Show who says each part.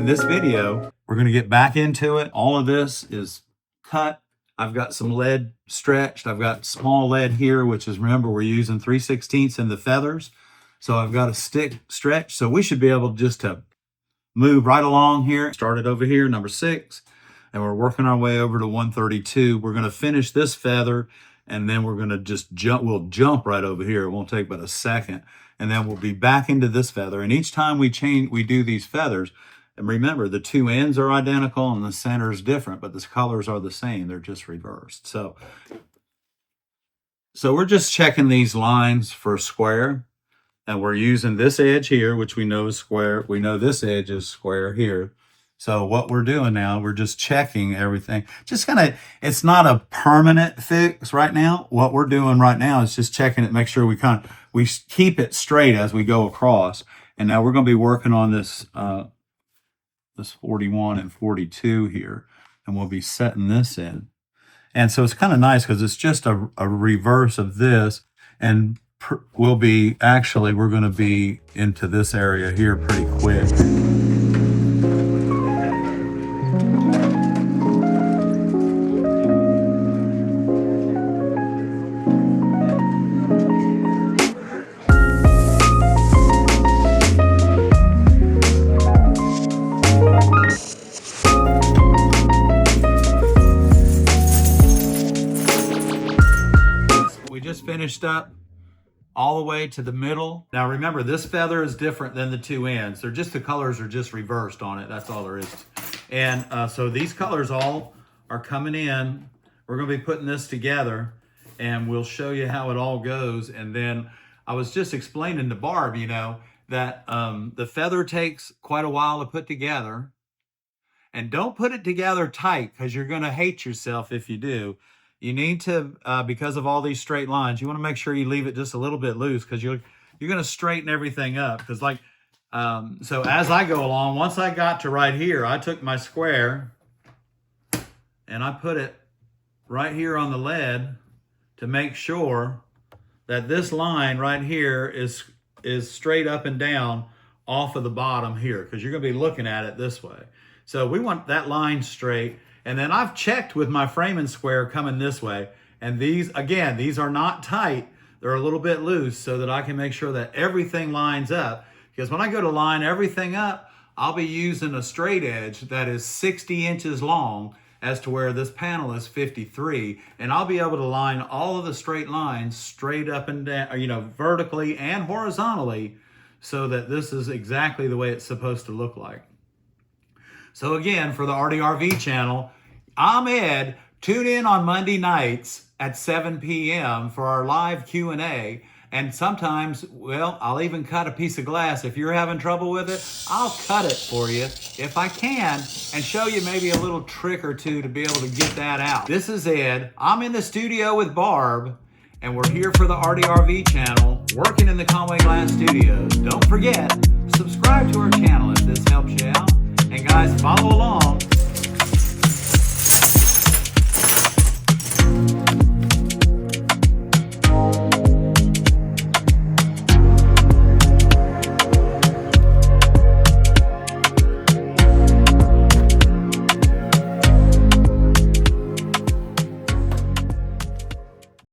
Speaker 1: in this video, we're going to get back into it. All of this is cut. I've got some lead stretched. I've got small lead here, which is, remember, we're using 3/16 in the feathers. So I've got a stick stretch. So we should be able just to move right along here. Started over here, number 6, and we're working our way over to 132. We're going to finish this feather, and then we're going to just jump. We'll jump right over here. It won't take but a second. And then we'll be back into this feather. And each time we do these feathers, and remember, the two ends are identical and the center is different, but the colors are the same. They're just reversed. So we're just checking these lines for square. And we're using this edge here, which we know is square. We know this edge is square here. So what we're doing now, we're just checking everything. Just kind of, it's not a permanent fix right now. What we're doing right now is just checking it, make sure we keep it straight as we go across. And now we're going to be working on this, this 41 and 42 here, and we'll be setting this in. And so it's kind of nice because it's just a reverse of this, and we're going to be into this area here pretty quick. We just finished up all the way to the middle. Now remember, this feather is different than the two ends. They're just, the colors are just reversed on it. That's all there is. And so these colors all are coming in. We're going to be putting this together, and we'll show you how it all goes. And then I was just explaining to Barb, you know, that the feather takes quite a while to put together. And don't put it together tight, because you're going to hate yourself if you do. You need to, because of all these straight lines, you want to make sure you leave it just a little bit loose, because you're going to straighten everything up. Because so as I go along, once I got to right here, I took my square and I put it right here on the lead to make sure that this line right here is straight up and down off of the bottom here, because you're going to be looking at it this way. So we want that line straight. And then I've checked with my framing square coming this way. And these, again, these are not tight. They're a little bit loose, so that I can make sure that everything lines up. Because when I go to line everything up, I'll be using a straight edge that is 60 inches long, as to where this panel is 53. And I'll be able to line all of the straight lines straight up and down, you know, vertically and horizontally, so that this is exactly the way it's supposed to look like. So again, for the Artyrv channel, I'm Ed. Tune in on Monday nights at 7 p.m. for our live Q&A. And sometimes, well, I'll even cut a piece of glass. If you're having trouble with it, I'll cut it for you if I can, and show you maybe a little trick or two to be able to get that out. This is Ed. I'm in the studio with Barb, and we're here for the Artyrv channel, working in the Conway Glass studios. Don't forget, subscribe to our channel if this helps you out. And guys, follow along.